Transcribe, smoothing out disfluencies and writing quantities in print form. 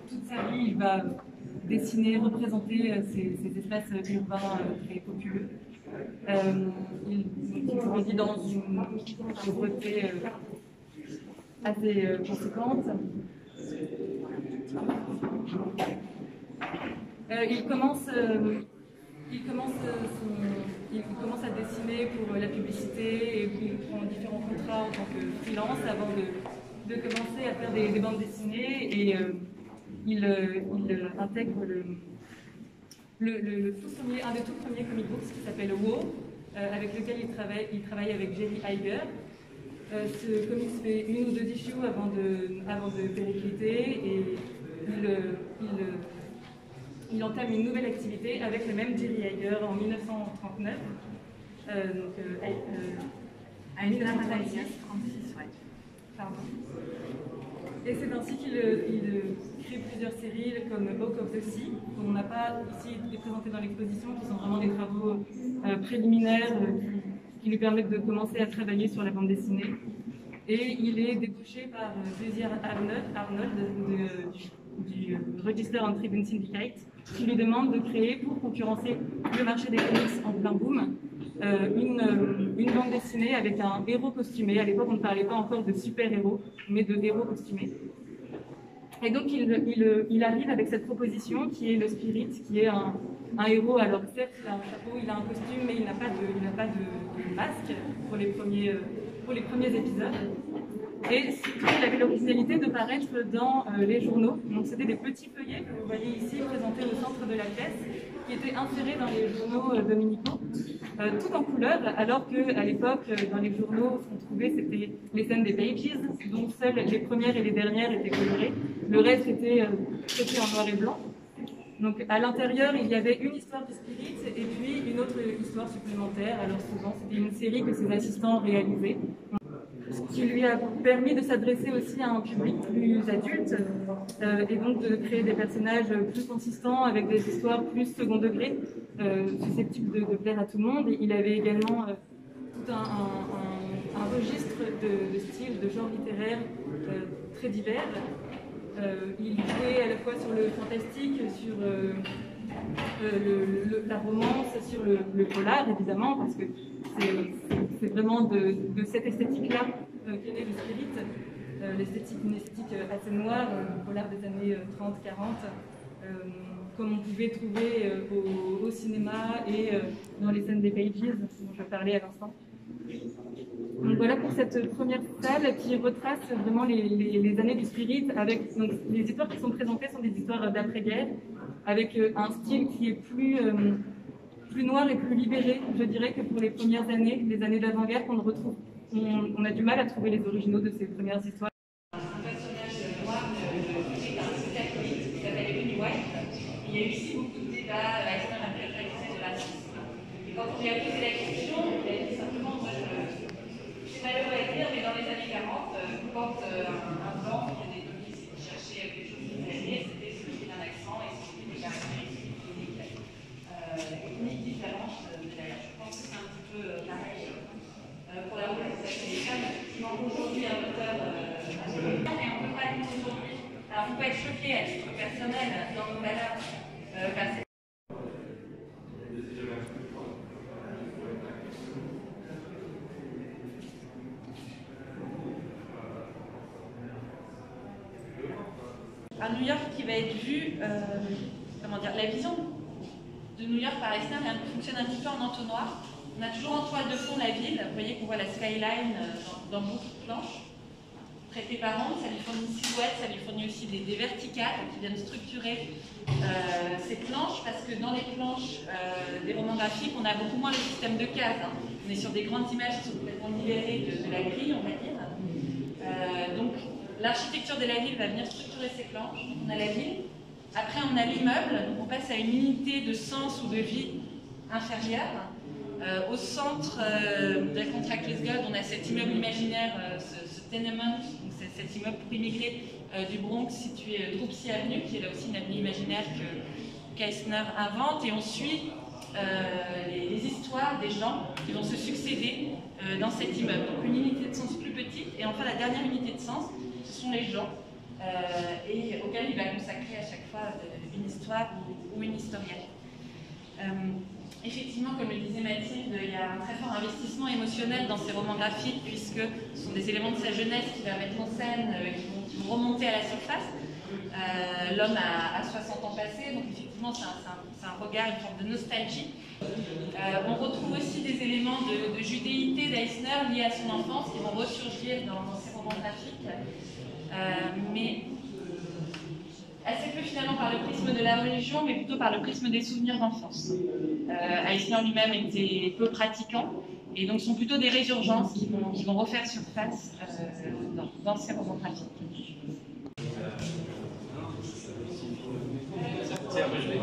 Toute sa vie, il va dessiner, représenter ces espaces urbains très populeux. Il grandit dans une pauvreté assez conséquente. Il commence à dessiner pour la publicité et il prend différents contrats en tant que freelance avant de commencer à faire des bandes dessinées et il intègre un des tout premiers comic books qui s'appelle WoW, avec lequel il travaille avec Jerry Iger. Ce comics fait 1 ou 2 issues avant de péricliter et il entame une nouvelle activité avec le même Jerry Iger en 1939. À 1936, ouais. Pardon. Et c'est ainsi qu'il crée plusieurs séries comme Hawk of the Sea, qu'on n'a pas ici présenté dans l'exposition, qui sont vraiment des travaux préliminaires qui lui permettent de commencer à travailler sur la bande dessinée. Et il est débauché par Désir Arnold du Register and Tribune Syndicate, qui lui demande de créer, pour concurrencer le marché des comics en plein boom, une bande dessinée avec un héros costumé. À l'époque, on ne parlait pas encore de super-héros, mais de héros costumés. Et donc, il arrive avec cette proposition qui est le Spirit, qui est un héros. Alors, certes, il a un chapeau, il a un costume, mais il n'a pas de masque pour les premiers épisodes. Et surtout, il avait l'originalité de paraître dans les journaux. Donc, c'était des petits feuillets que vous voyez ici présentés au centre de la pièce, qui étaient insérés dans les journaux dominicaux, tout en couleur, alors qu'à l'époque, dans les journaux, ce qu'on trouvait, c'était les scènes des pages, dont seules les premières et les dernières étaient colorées. Le reste était traité en noir et blanc. Donc, à l'intérieur, il y avait une histoire du Spirit et puis une autre histoire supplémentaire. Alors, souvent, c'était une série que ses assistants réalisaient, ce qui lui a permis de s'adresser aussi à un public plus adulte et donc de créer des personnages plus consistants avec des histoires plus second degré, susceptibles de plaire à tout le monde. Et il avait également tout un registre de styles, de genres littéraires très divers. Il jouait à la fois sur le fantastique, sur la romance, sur le polar évidemment, parce que c'est vraiment de cette esthétique-là qu'est né le Spirit, une esthétique assez noire, le polar des années 30-40, comme on pouvait trouver au cinéma et dans les scènes des pages dont je parlais à l'instant. Donc voilà pour cette première salle qui retrace vraiment les années du Spirit. Avec, donc, les histoires qui sont présentées sont des histoires d'après-guerre, avec un style qui est plus noir et plus libéré, je dirais, que pour les premières années, les années d'avant-guerre qu'on retrouve. On a du mal à trouver les originaux de ces premières histoires. Un personnage noir créé par un catholique qui s'appelle Ellen White. Il y a eu aussi beaucoup de débats à l'extérieur de la pratique de racisme. Et quand on lui a posé la question, il a dit simplement, moi je sais pas le à dire, mais dans les années 40, quand un blanc qui venait des comics qui cherchait quelque chose de familier, c'était celui d'un accent et celui des caractéristiques uniques différentes de l'air. Je pense que c'est un petit peu pareil pour la représentation des femmes. Effectivement, aujourd'hui, un auteur et on ne peut pas le dire aujourd'hui. Alors, on peut être choqué à titre personnel dans nos valeurs par cette à New York qui va être vu, comment dire, la vision de New York par externe fonctionne un petit peu en entonnoir. On a toujours en toile de fond la ville, vous voyez qu'on voit la skyline dans beaucoup de planches. Traité par ondes, ça lui fournit une silhouette, ça lui fournit aussi des verticales qui viennent structurer ces planches, parce que dans les planches des romans graphiques, on a beaucoup moins le système de cases. Hein. On est sur des grandes images qui sont complètement libérées de la grille, on va dire. Donc l'architecture de la ville va venir structurer ces planches. On a la ville, après on a l'immeuble, donc on passe à une unité de sens ou de vie inférieure. Au centre de la Contractless God, on a cet immeuble imaginaire, ce tenement, cet immeuble pour immigrés du Bronx situé Droopsy Avenue, qui est là aussi une avenue imaginaire qu'Eisner invente, et on suit les histoires des gens qui vont se succéder dans cet immeuble. Donc une unité de sens plus petite, et enfin la dernière unité de sens, ce sont les gens, et auxquels il va consacrer à chaque fois une histoire ou une historienne. Effectivement, comme le disait Mathilde, il y a un très fort investissement émotionnel dans ces romans graphiques, puisque ce sont des éléments de sa jeunesse qu'il va mettre en scène, qui vont remonter à la surface. L'homme a 60 ans passés, donc effectivement c'est un regard, une forme de nostalgie. On retrouve aussi des éléments de judéité d'Eisner liés à son enfance qui vont ressurgir dans ses romans graphiques, mais assez peu finalement par le prisme de la religion, mais plutôt par le prisme des souvenirs d'enfance. Eisner lui-même était peu pratiquant, et donc sont plutôt des résurgences qui vont refaire surface dans ses romans graphiques. Tiens, moi je vais